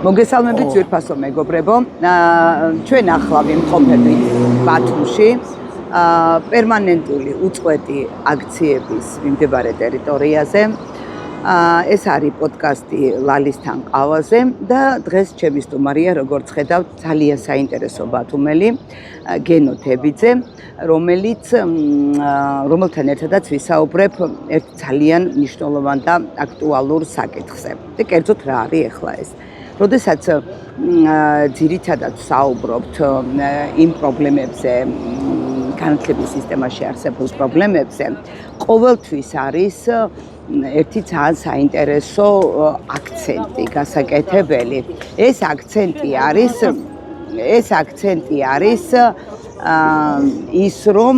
მოგესალმებით ძვირფასო მეგობრებო. ჩვენ ახლა ვიმყოფებით ბათუმში პერმანენტული უწყვეტი აქციების მიმდებარე ტერიტორიაზე. ეს არის პოდკასტი ლალისთან ყავაზე და დღეს ჩემი სტუმარია, როგორც ხედავთ, ძალიან საინტერესო ბათუმელი გენო თებიძე, რომელთან ერთადაც ვისაუბრებ ერთ ძალიან მნიშვნელოვან და აქტუალურ საკითხზე. და კერძოდ რა არის ახლა ეს? როდესაც ძირითადად საუბრობთ იმ პრობლემებზე, განათლების სისტემაში არსებულ პრობლემებზე, ყოველთვის არის ერთი ძალიან საინტერესო აქცენტი, გასაკეთებელი. ეს აქცენტი არის ის, რომ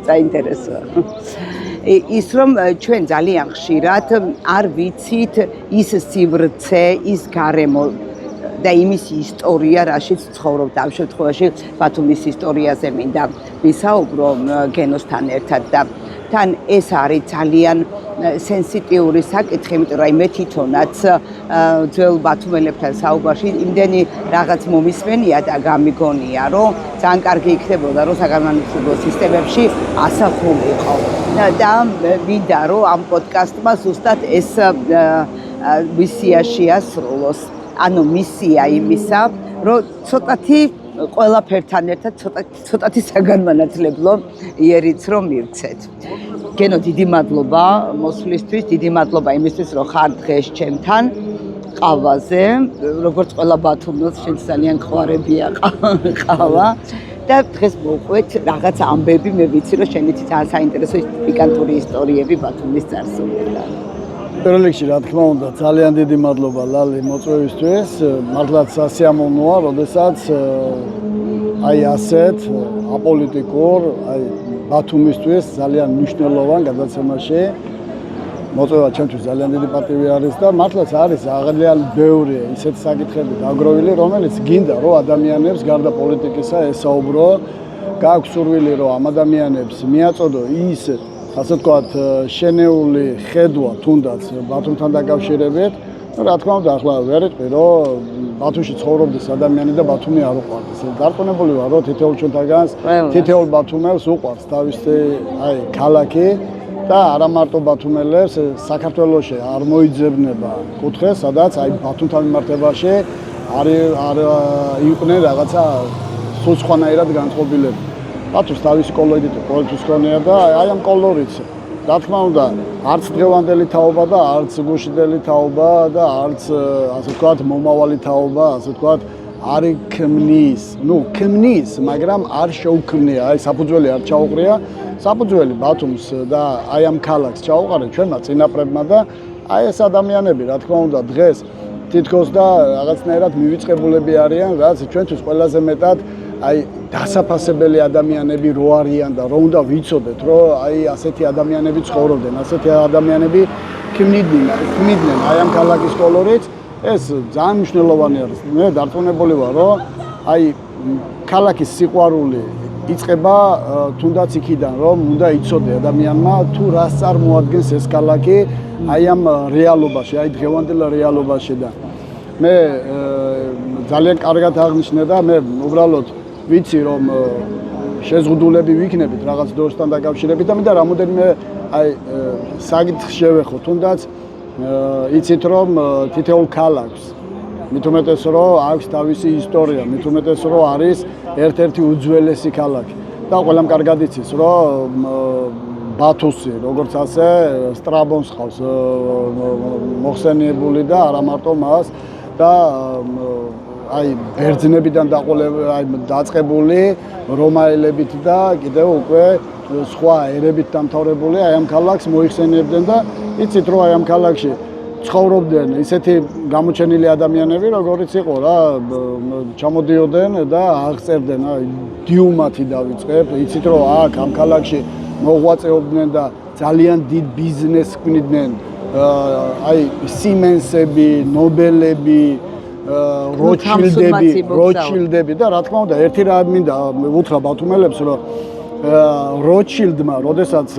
საინტერესოა. ის რომ ჩვენ ძალიან ხშირად არ ვიცით ის სივრცე, ის გარემო და იმის ისტორია, რაშიც ცხოვრობთ. ამ შემთხვევაში ბათუმის ისტორიაზე მინდა ვისაუბრო გენოსთან ერთად და თან ეს არის ძალიან სენსიტიური საკითხი, იმიტომ რომ მე თვითონაც ძველ ბათუმელებთან საუბარში იმდენი რაღაც მომისმენია და გამიგონია, რომ ძალიან კარგი იქნებოდა, რომ საგანმანათლებლო სისტემებში ასახულიყო. და მინდა რომ ამ პოდკასტმა ზუსტად ეს მისია შეასრულოს. ანუ მისია იმისა, რომ ცოტათი ყველაფერთან ერთად ცოტათი საგანმანათლებლო იერიც რომ მივცეთ. გენო, დიდი მადლობა მოსვლისთვის, დიდი მადლობა იმისთვის, რომ ხარ დღეს ჩემთან ყავაზე. როგორც ყველა ბათუმელს, შენ ძალიან ყვარებია ყავა. და დღეს მოვყვეთ რაღაც ამბები, მე ვიცი, რომ შენითი ძალიან საინტერესო პიკანტური ისტორიები ბათუმის წარსულიდან. პირველ რიგში, რა თქმა უნდა, ძალიან დიდი მადლობა ლალი მოწვევისთვის. მართლაც სასიამოვნოა, როდესაც აი ასეთ აპოლიტიკურ, აი ბათუმისთვის ძალიან მნიშვნელოვან გადაცემაში მოწვევა ჩემთვის ძალიან დიდი პატივი არის და მართლაც არის ძალიან ბევრი ისეთი საკითხები დაგროვილი, რომელიც გინდა რომ ადამიანებს გარდა პოლიტიკისა ესაუბრო, გააქვს სურვილი რომ ამ ადამიანებს მიაწოდო ის, ასე ვთქვათ, შენეული ხედვა თუნდაც ბათუმთან დაკავშირებით. რა თქმა უნდა, ახლა ვერ იტყვი რომ ბათუმში ცხოვრობდეს ადამიანი და ბათუმი არ უყვარდეს. დარწმუნებული ვარ, რომ თითოეულ ჩვენთაგანს, თითოეულ ბათუმელს უყვარს თავისი აი ქალაქი და არა მარტო ბათუმელებს, საქართველოში არ მოიძებნება კუთხე, სადაც აი ბათუმთან მიმართებაში არ იყვნენ რაღაცა სულ სხვანაირად განწყობილები. ბათუმს თავისი კოლორიტი ყოველთვის ჰქონია და აი ამ კოლორიტს რა თქმა უნდა, არც დღევანდელი თაობა და არც გუშინდელი თაობა და არც ასე ვთქვათ, მომავალი თაობა, ასე ვთქვათ, არ ქმნის, ქმნის, მაგრამ არ შეუქმნია, აი საფუძველი არ ჩაუყრია, საფუძველი ბათუმს და აი ამ ქალაქს ჩაუყარა ჩვენმა წინაპრებმა და აი ეს ადამიანები, რა თქმა უნდა, დღეს თითქოს და რაღაცნაირად მივიწყებულები არიან, რაც ჩვენთვის ყველაზე მეტად აი დასაფასებელი ადამიანები რო არიან და რო უნდა ვიცოდეთ, რომ აი ასეთი ადამიანები ცხოვრობდნენ, ასეთი ადამიანები ქმნიდნენ აი ამ ქალაქის კოლორიტს, ეს ძალიან მნიშვნელოვანი არის. მე დარწმუნებული ვარ, რომ აი ქალაქის სიყვარული იწყება თუნდაც იქიდან, რომ უნდა იცოდე ადამიანმა თუ რას წარმოადგენს ეს ქალაქი აი ამ რეალობაში, აი დღევანდელ რეალობაში და მე ძალიან კარგად აღნიშნე და მე უბრალოდ ვიცი რომ შეზღუდულები ვიქნებით რაღაც დროსთან დაკავშირებით და მინდა რამოდენიმე აი საკითხს შევეხო თუნდაც იცით რომ თითოეულ ქალაქს მით უმეტეს რომ აქვს თავისი ისტორია, მით უმეტეს რომ არის ერთ-ერთი უძველესი ქალაქი და ყველამ კარგად იცის რომ ბათუსი როგორც ასე სტრაბონს ხავს მოხსენიებული და არა მარტო მას და აი ბერძნებიდან დაწყებული რომაელებით და კიდევ უკვე სხვა ერებით დამთავრებული აი ამ ქალაქს მოიხსენიებდნენ და იცით რომ აი ამ ქალაქში ცხოვრობდნენ ისეთი გამოჩენილი ადამიანები, როგორიც იყო რა, ჩამოდიოდნენ და აღწერდნენ, აი დიუმათი დავიწყებ, იცით რომ აქ ამ ქალაქში მოღვაწეობდნენ და ძალიან დიდ ბიზნესს ქმნიდნენ, აი სიმენსები, ნობელები, როჩილდები და რა თქმა უნდა ერთი რა მინდა უთხრა ბათუმელებს რომ როჩილდმა, როდესაც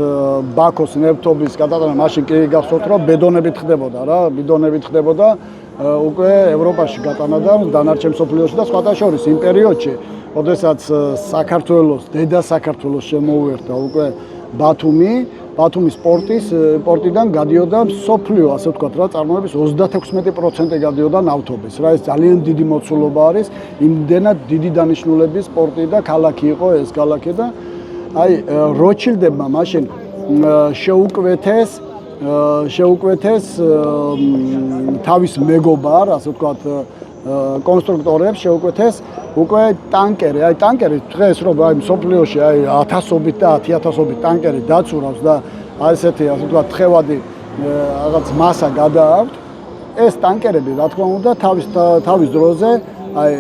ბაქოს ნავთობის გადატანა მაშინ კი გახსოვთ, რომ ბედონებით ხდებოდა რა, ბიდონებით ხდებოდა უკვე ევროპაში გატანა და დანარჩენ მსოფლიოში და სხვათა შორის იმ პერიოდში, როდესაც საქართველოს, დედა საქართველოს შემოუერთა უკვე ბათუმის პორტიდან გადიოდა მსოფლიო, ასე ვთქვათ რა, წარმოების 36% გადიოდა ნავთობის. რა, ეს ძალიან დიდი მოცულობა არის, იმდენად დიდი დანიშნულების პორტი და ქალაქი იყო ეს ქალაქი და აი როჩილდებმა მაშინ შეუკვეთეს თავის მეგობარ, ასე ვთქვათ, კონსტრუქტორებს შეუკვეთეს უკვე ტანკერი. აი ტანკერი დღეს რომ აი მსოფლიოში აი 1000-ობით და 10000-ობით ტანკერი დაცურავს და აი ესეთი, ასე ვთქვათ, თხევადი რაღაც მასა გადააქვთ. ეს ტანკერები, რა თქმა უნდა, თავის დროზე აი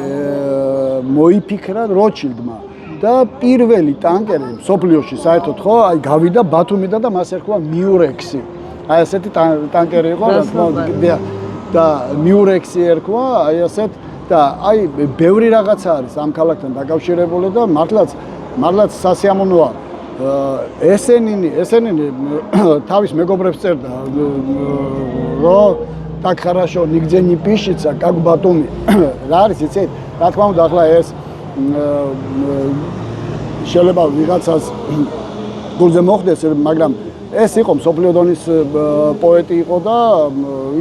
მოიფიქრა როჩილდმა. და პირველი ტანკერი მსოფლიოში საერთოდ ხო აი გავიდა ბათუმიდან და მას ერქვა მიურექსი. აი ესეთი ტანკერი იყო რა თქმა უნდა და მიურექსი ერქვა აი ასეთ და აი ბევრი რაღაცა არის ამ ქალაქთან დაკავშირებული და მართლაც სასიამოვნოა. ესენინი თავის მეგობრებს წერდა რომ так хорошо нигде не пишется как Батуми. რა არის იცით? რა თქმა უნდა ახლა ეს შეიძლება ვიღაცას გულზე მოხდეს, მაგრამ ეს იყო მსოფლიო დონის პოეტი იყო და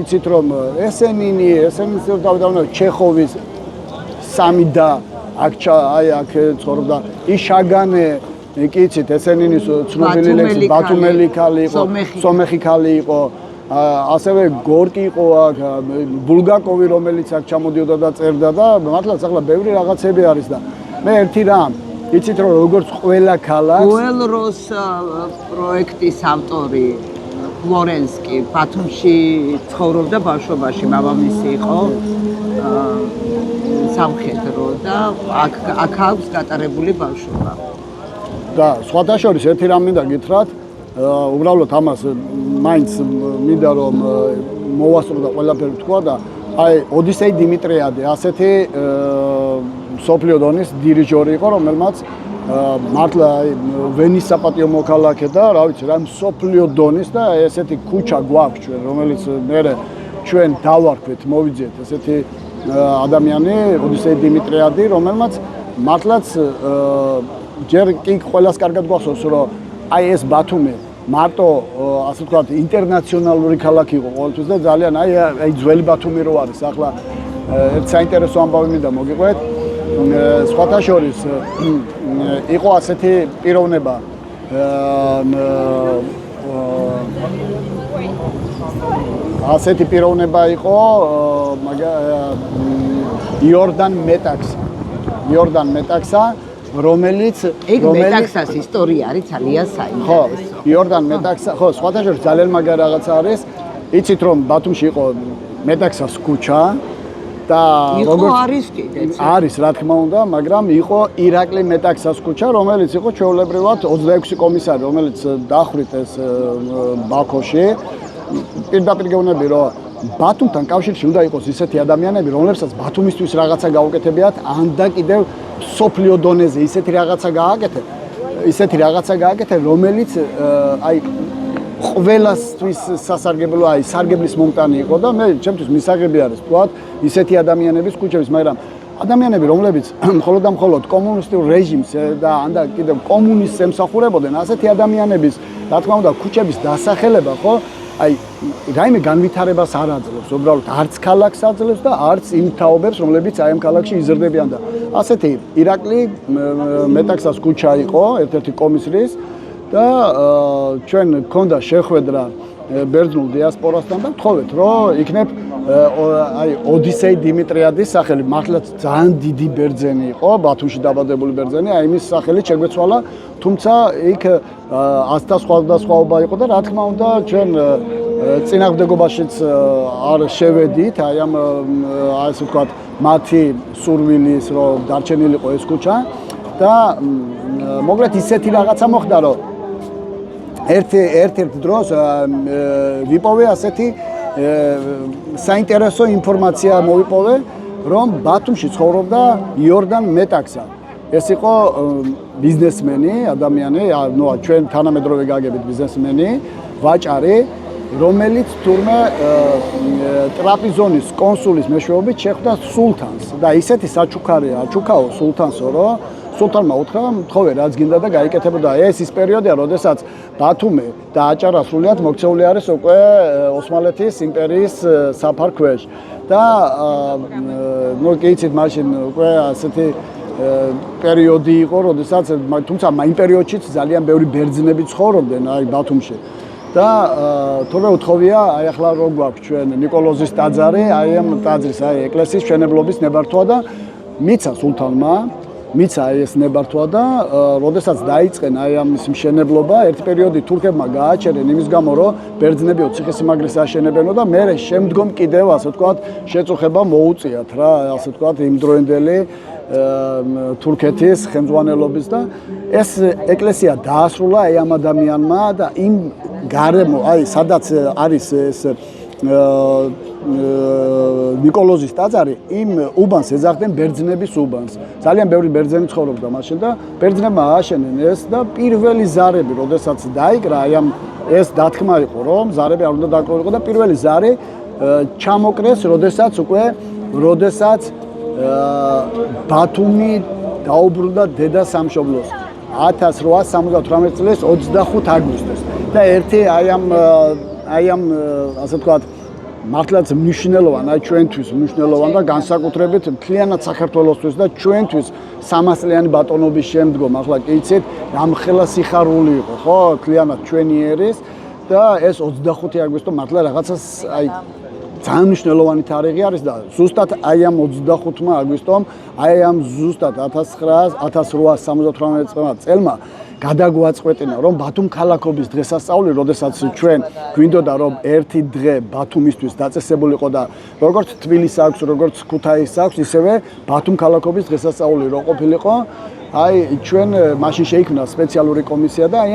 იცით რომ ესენის დავდავნა ჩეხოვის სამი და აქ ცხოვრობდა იშაგანე კი იცით ესენის ცნობილი ლექსი ბათუმელი ქალი იყო, სომეხი ქალი იყო, ასევე გორკი იყო აქ, ბულგაკოვი რომელიც აქ ჩამოდიოდა და წერდა და მართლაც ახლა ბევრი რაღაცები არის და მე ერთი რამ იცით რომ როგორც ყველა ქალაქს უელროს პროექტის ავტორი ფლორენსკი ბათუმში ცხოვრობდა ბავშვობაში, მამამისი იყო სამხედრო და აქ აქვს გატარებული ბავშვობა. და სხვათა შორის ერთი რამ მინდა გითხრათ, უბრალოდ ამას მაინც მინდა რომ მოვასწრო და ყველაფერი თქვა და აი ოდისეი დიმიტრიადი ასეთი მსოფლიო დონის დირიჟორი იყო, რომელმაც მართლა ვენის საპატიო მოქალაქე და რა ვიცი რა მსოფლიო დონის და ესეთი ქუჩა გვაქვს ჩვენ, რომელიც მერე ჩვენ დავარქვეთ, მოვიძიეთ ესეთი ადამიანი ოდისეი დიმიტრიადი, რომელმაც მართლაც ჯერ კი ყველას კარგად გვახსოვს რომ აი ეს ბათუმი მარტო ასე ვთქვათ ინტერნაციონალური ქალაქი იყო ყოველთვის და ძალიან აი ძველი ბათუმი რო არის ახლა ერთ საინტერესო ამბავი მინდა მოგიყვეთ სხვათა შორის იყო ასეთი პიროვნება იყო იორდან მეტაქსა რომელიც მეტაქსას ისტორია არის ძალიან საინტერესო. ხო, იორდან მეტაქსა, ხო, სხვათა შორის ძალიან მაგარი რაღაცა არის. იცით რომ ბათუმში იყო მეტაქსას ქუჩა და როგორც არის კიდეც. არის, რა თქმა უნდა, მაგრამ იყო ირაკლი მეტაქსას ქუჩა, რომელიც იყო ჩვეულებრივად 26 კომისარი, რომელიც დახვრით ეს ბაქოში. პირდაპირ გეუბნები რომ ბათუმთან კავშირში უნდა იყოს ისეთი ადამიანები, რომლებსაც ბათუმისთვის რაღაცა გაუკეთებიათ, ან და კიდევ სოფლიო დონეზე ისეთი რაღაცა გააკეთე, რომელიც აი ყველასთვის სასარგებლო, აი სარგებლის მომტანი იყო და მე ჩემთვის მისაღები არის თქვათ ისეთი ადამიანების ქუჩების, მაგრამ ადამიანები, რომლებიც მხოლოდ და მხოლოდ კომუნისტურ რეჟიმს და ან და კიდევ კომუნისტს ემსახურებოდნენ, ასეთი ადამიანების, რა თქმა უნდა, ქუჩების დასახელება, ხო? აი რაიმე განვითარებას არ აძლევს, უბრალოდ არც ქალაქს აძლევს და არც იმ თაობებს, რომლებიც აი ამ ქალაქში იზრდებიან და ასეთი ირაკლი მეტაქსას ქუჩა იყო, ერთ-ერთი კომისრის და ჩვენ გქონდა შეხვედრა ბერძნულ დიასპორასთან და ვთხოვეთ, რომ იქნებ აი ოდისეი დიმიტრიადის სახელი, მართლაც ძალიან დიდი ბერძენი იყო, ბათუმში დაბადებული ბერძენი, აი მის სახელით შეგვეცვალა, თუმცა იქ ასთა სხვადასხვაობა იყო და რა თქმა უნდა ჩვენ წინააღმდეგობაშიც არ შევედით, აი ამ ასე ვთქვათ, მათი სურვილის რომ დარჩენილიყო ეს ქუჩა და მოგლეთ ისეთი რაღაცა მოხდა, რომ ერთ დროს ვიპოვე ასეთი საინტერესო ინფორმაცია მოვიპოვე, რომ ბათუმში ცხოვრობდა იორდან მეტაქსა. ეს იყო ბიზნესმენი, ადამიანი, ნუ ჩვენ თანამედროვე გაგებით ბიზნესმენი, ვაჭარი, რომელიც თურმე ტრაპიზონის კონსულის მეშვეობით შეხვდა სულთანს და ისეთი საჩუქარია, აჩუქაო სულთანსო, რომ სულთანმა უთხრა, თხოვე რაც გინდა და გაიკეთებოდა. ეს ის პერიოდია, როდესაც ბათუმი და აჭარა სრულიად მოქცეული არის უკვე ოსმალეთის იმპერიის საფარქვეშ და ნუ გეიცით მაშინ უკვე ასეთი პერიოდი იყო, როდესაც თუმცა იმ პერიოდშიც ძალიან ბევრი ბერძნები ცხოვრობდნენ აი ბათუმში. და თორე უთხოვია, აი ახლა რო გვაქვს ჩვენ ნიკოლოზის ტაძარი, აი ამ ტაძრის, აი ეკლესიის მშენებლობის ნებართვა და მიცა სულთანმა, მიცა ეს ნებართვა და როდესაც დაიწყენ აი ამის მშენებლობა, ერთი პერიოდი თურქებმა გააჩერენ იმის გამო, რომ ბერძნებიო ციხესიმაგრეს აშენებენო და მერე შემდგომ კიდევ ასე ვთქვათ შეწუხება მოუწიათ რა, ასე ვთქვათ იმდროინდელი თურქეთის ხელმძღვანელობის და ეს ეკლესია დაასრულა აი ამ ადამიანმა და იმ გარემო, აი სადაც არის ეს ნიკოლოზის ტაძარი, იმ უბანს ეძახდნენ ბერძნების უბანს. ძალიან ბევრი ბერძენი ცხოვრობდა მაშინ და ბერძნებმა ააშენენ ეს და პირველი ზარები, როდესაც დაიკრა, აი ამ ეს დათქმა იყო, რომ ზარები არ უნდა დაკლულიყო და პირველი ზარი ჩამოკრეს, როდესაც ბათუმი დაუბრუნდა დედა სამშობლოს 1878 წლის 25 აგვისტოს და ერთი აი ამ ასე ვთქვათ მართლაც მნიშვნელოვან, აი ჩვენთვის მნიშვნელოვან და განსაკუთრებით მთლიანად საქართველოსთვის და ჩვენთვის 300 წლიანი ბატონობის შემდგომ, ახლა კი იცით, რამხელა სიხარული იყო, ხო, მთლიანად ჩვენი ერის და ეს 25 აგვისტო მართლა რაღაცას აი ძალიან მნიშვნელოვანი თარიღი არის და ზუსტად აი ამ 25 აგვისტომ, აი ამ ზუსტად 1878 წელმა გადაგვაწყვეტინა, რომ ბათუმ ქალაქობის დღესასწაული, როდესაც ჩვენ გვინდოდა, რომ ერთი დღე ბათუმისთვის დაწესებულიყო და როგორც თბილისს აქვს, როგორც ქუთაისს აქვს, ისევე ბათუმ ქალაქობის დღესასწაული რო ყოფილიყო, აი ჩვენ მაშინ შეიქმნა სპეციალური კომისია და აი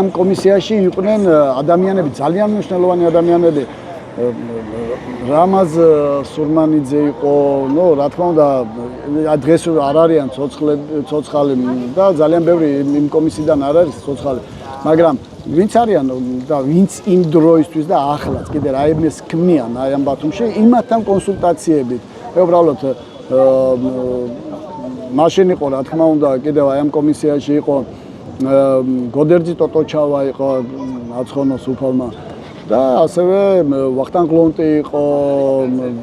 ამ კომისიაში იყვნენ ადამიანები, ძალიან მნიშვნელოვანი ადამიანები. რამაზ სურმანიძე იყო, ნუ რა თქმა უნდა, დღეს არ არიან ცოცხალი და ძალიან ბევრი იმ კომისიიდან არ არის ცოცხალი, მაგრამ ვინც არიან და ვინც იმ დროისთვის და ახლაც კიდე რაიმეს ქმნიან აი ამ ბათუმში, იმათთან კონსულტაციებით. უბრალოდ მაშინ იყო, რა თქმა უნდა, კიდევ აი ამ კომისიაში იყო გოდერძი ტოტოჩავა იყო აცხონოს უფალმა. და ასევე ვახტანგ გლონტი იყო,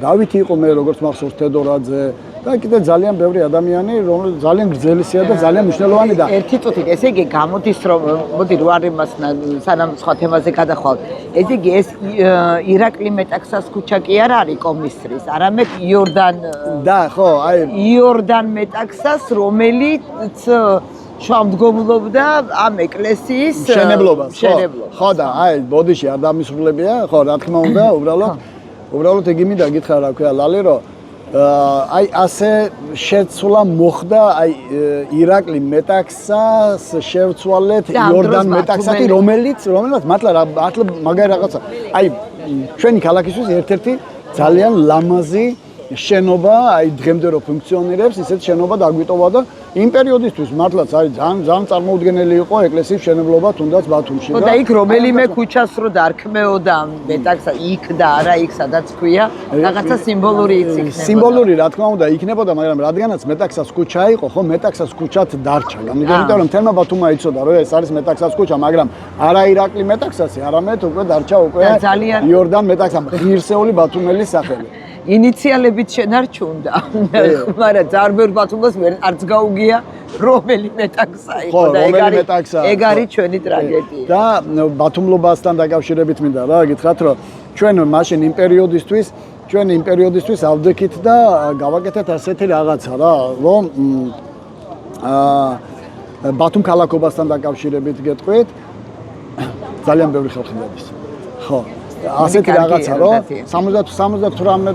დავითი იყო მე როგორც მახსოვს თედორაძე და კიდე ძალიან ბევრი ადამიანი, რომელიც ძალიან გრძელისია და ძალიან მნიშვნელოვანი და ერთი წუთით, ესე იგი გამოდის რომ მოდი რო არ იმას სანამ სხვა თემაზე გადახვალ. ესე იგი ეს ირაკლი მეტაქსას ქუჩა კი არ არის კომისრის, არამედ იორდან მეტაქსას, რომელიც შამდგომლობდა ამ ეკლესიის მშენებლობას. ხო და აი ბოდიში არ დამისრულებია, ხო რა თქმა უნდა, უბრალოდ იგი მინდა გითხრა რა ქვია ლალი, რომ აი ასე შეცვლა მოხდა აი ირაკლი მეტაქსას შევცვალეთ იორდან მეტაქსათი, რომელიც მართლა მაგარი რაღაცა. აი ჩვენი ქალაქისთვის ერთ-ერთი ძალიან ლამაზი შენობა, აი დღემდე რო ფუნქციონირებს, ისეთ შენობა დაგვიტოვა და იმ პერიოდისთვის მართლაც არის ძალიან წარმოუდგენელი იყო ეკლესიის მშენებლობა თუნდაც ბათუმში და იქ რომელიმე ქუჩას რო დარქმეოდა მეტაქსა იქ და არა იქ სადაც ქვია რაღაცა სიმბოლური იქნება. სიმბოლური რა თქმა უნდა იქნებოდა, მაგრამ რადგანაც მეტაქსას ქუჩა იყო, ხო მეტაქსას ქუჩათ დარჩა. იმიტომ რომ თელმა ბათუმმა იცოდა რომ ეს არის მეტაქსას ქუჩა, მაგრამ არა ირაკლი მეტაქსასი, არამედ უკვე დარჩა უკვე იორდან მეტაქსა, ღირსეული ბათუმელის სახელი. ინიციალებით შენარჩუნდა, მაგრამ ძარბერ ბათუმას არც გაუგია რომელი მეტაქსა იყო და ეგ არის ჩვენი ტრაგედია. და ბათუმლობასთან დაკავშირებით მინდა რა გითხრათ, რომ ჩვენ მაშინ იმ პერიოდისთვის ავდექით და გავაკეთეთ ასეთი რაღაცა რა, რომ ბათუმ ქალაქობასთან დაკავშირებით გეტყვით, ძალიან ბევრი ხალხი გადის. ხო ასეთი რაღაცა რომ 78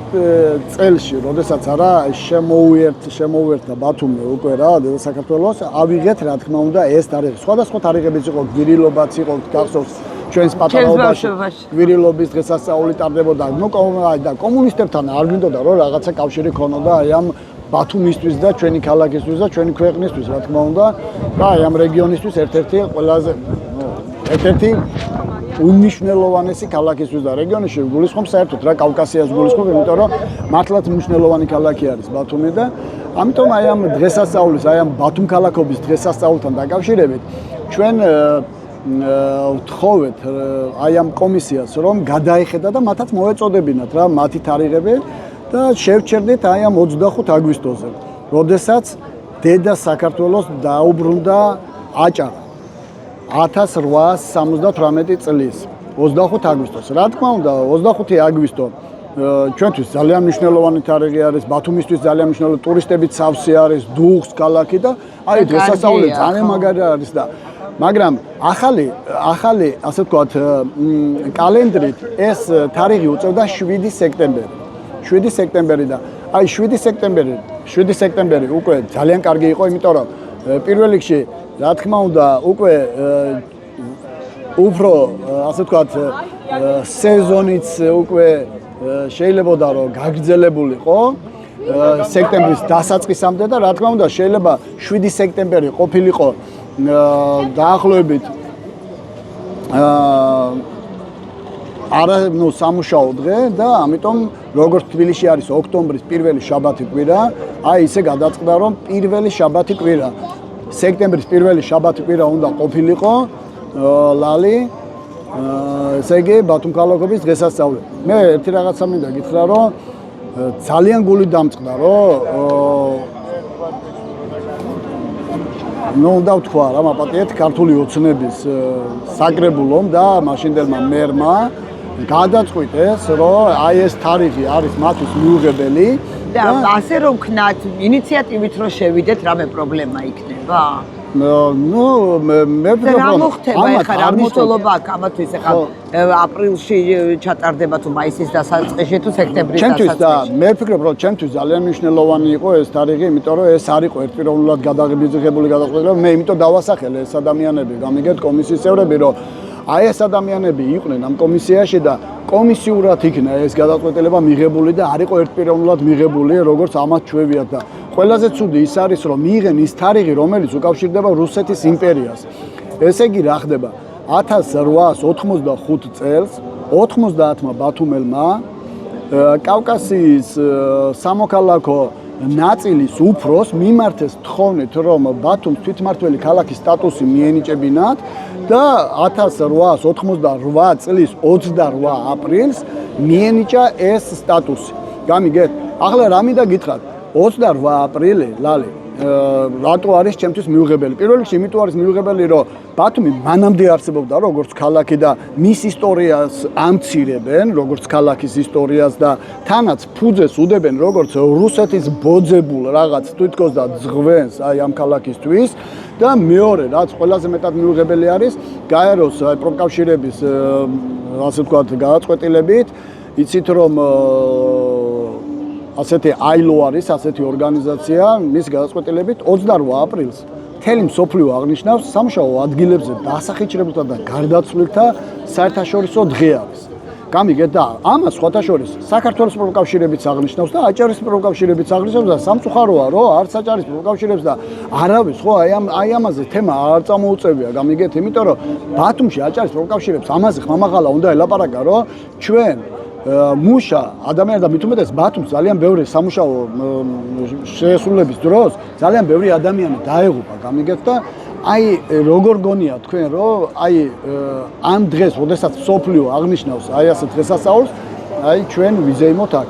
წელში, როდესაც არა შემოუერთდა ბათუმი უკვე რა საქართველოს, ავიღეთ რა თქმა უნდა ეს თარიღი. სხვადასხვა თარიღებიც იყო, გვირილობაც იყო, გახსოვს ჩვენს პატარაობაში გვირილობის დღესასწაული ტარდებოდა. ნუ და კომუნისტებთან არ გვინდოდა რომ რაღაცა კავშირი ქონოდა აი ამ ბათუმისთვის და ჩვენი ქალაქისთვის და ჩვენი ქვეყნისთვის, რა თქმა უნდა, და აი ამ რეგიონისთვის ერთ-ერთი ყველაზე ერთ-ერთი უმნიშვნელოვანესი ქალაქისთვის და რეგიონში გულისხმობს საერთოდ რა კავკასიას გულისხმობს, იმიტომ რომ მართლაც მნიშვნელოვანი ქალაქი არის ბათუმი და ამიტომ აი ამ დღესასწაულის, აი ამ ბათუმ ქალაქობის დღესასწაულთან დაკავშირებით ჩვენ ვთხოვეთ აი ამ კომისიას რომ გადაეხედა და მათაც მოეწოდებინათ რა მათი თარიღები და შევჩერდით აი ამ 25 აგვისტოზე, როდესაც დედა საქართველოს დაუბრუნდა აჭარა 1878 წლის 25 აგვისტოს. რა თქმა უნდა, 25 აგვისტო ჩვენთვის ძალიან მნიშვნელოვანი თარიღი არის, ბათუმისთვის ძალიან მნიშვნელოვანი, ტურისტებით სავსე არის, დუღს ქალაქი და აი დღესასწაული ძალიან მაგარი არის და მაგრამ ახალი ასე ვთქვათ კალენდრით ეს თარიღი უწევდა 7 სექტემბერი. 7 სექტემბერი და აი 7 სექტემბერი უკვე ძალიან კარგი იყო, იმიტომ რომ პირველ რიგში რა თქმა უნდა უკვე უფრო ასე ვთქვათ სეზონიც უკვე შეიძლებოდა რომ გაგრძელებულიყო სექტემბრის დასაწყისამდე და რა თქმა უნდა შეიძლება 7 სექტემბერი ყოფილიყო დაახლოებით სამუშაო დღე და ამიტომ როგორც თბილისში არის ოქტომბრის პირველი შაბათი კვირა, აი ისე გადაწყდა რომ პირველი შაბათი კვირა სექტემბრის პირველი შაბათი კვირა უნდა ყოფილიყო ლალი ესე იგი ბათუმ ქალაქობის დღესასწაული. მე ერთი რაღაცა მინდა გითხრა რომ ძალიან გული დამწყდა რომ უნდა ვთქვა რა მაპატიეთ ქართული ოცნების საკრებულომ და მაშინდელმა მერმა გადაწყვიტეს რომ აი ეს თარიღი არის მათთვის მიუღებელი და ასე რომ ქნათ ინიციატივით რომ შევიდეთ რამე პრობლემა იქნება? ნუ მე რა მოხდება ახლა რა მნიშვნელობა აქვს ამათთვის ახლა აპრილში ჩატარდება თუ მაისის დასაწყისში თუ სექტემბრის დასაწყისში? ჩემთვის და მე ვფიქრობ რომ ჩემთვის ძალიან მნიშვნელოვანი იყო ეს თარიღი, იმიტომ რომ ეს არ იყო ერთპიროვნულად გადაღებული გადაწყვეტილება, მე იმიტომ დავასახელე ეს ადამიანები, გამიგეთ კომისიის წევრები, რომ აი ეს ადამიანები იყვნენ ამ კომისიაში და კომისიურად იქნა ეს გადაწყვეტილება მიღებული და არ იყო ერთპიროვნულად მიღებული, როგორც ამათ ჩვევიათ და ყველაზე ცუდი ის არის, რომ მიიღენ ის თარიღი, რომელიც უკავშირდება რუსეთის იმპერიას. ესე იგი რა ხდება? 1885 წელს 90-მა ბათუმელმა კავკასიის სამოქალაქო ნაწილის უფროს მიმართეს თხოვნით, რომ ბათუმს თვითმმართველი ქალაქის სტატუსი მიენიჭებინათ და 1888 წლის 28 აპრილს მიენიჭა ეს სტატუსი. გამიგეთ? ახლა რა მინდა გითხრათ? 28 აპრილი, ლალი, რატო არის ჩემთვის მიუღებელი? პირველ რიგში იმიტომ არის მიუღებელი, რომ ბათუმი მანამდე არსებობდა როგორც ქალაქი და მის ისტორიას ამცირებენ, როგორც ქალაქის ისტორიას და თანაც ფუძეს უდებენ როგორც რუსეთის ბოძებულ რაღაც თვითკოს და ზღვენს აი ამ ქალაქისთვის და მეორე, რაც ყველაზე მეტად მიუღებელი არის, გაეროს აი პროფკავშირების ასე ვთქვათ გადაწყვეტილებით, იცით რომ ასეთი აილო არის, ასეთი ორგანიზაცია, მის გადაწყვეტილებით 28 აპრილს მთელი მსოფლიო აღნიშნავს სამუშაო ადგილებზე დასახიჩრებულთა და გარდაცვლილთა საერთაშორისო დღე არის. გამიგეთ და ამას სხვათა შორის საქართველოს პროფკავშირებიც აღნიშნავს და აჭარის პროფკავშირებიც აღნიშნავს და სამწუხაროა რომ არც აჭარის პროფკავშირებს და არავის ხო აი ამაზე თემა არ წამოუწევია, გამიგეთ, იმიტომ რომ ბათუმში აჭარის პროფკავშირებს ამაზე ხმამაღალა უნდა ელაპარაკა, რომ ჩვენ მუშა ადამიანი და მით უმეტეს ბათუმს ძალიან ბევრი სამუშაო შესრულების დროს ძალიან ბევრი ადამიანი დაეღუპა, გამიგეთ და აი როგორ გონია თქვენ რომ აი ამ დღეს, როდესაც სოფლიო აღნიშნავს აი ასეთ დღესასწაულს, აი ჩვენ ვიზეიმოთ აქ.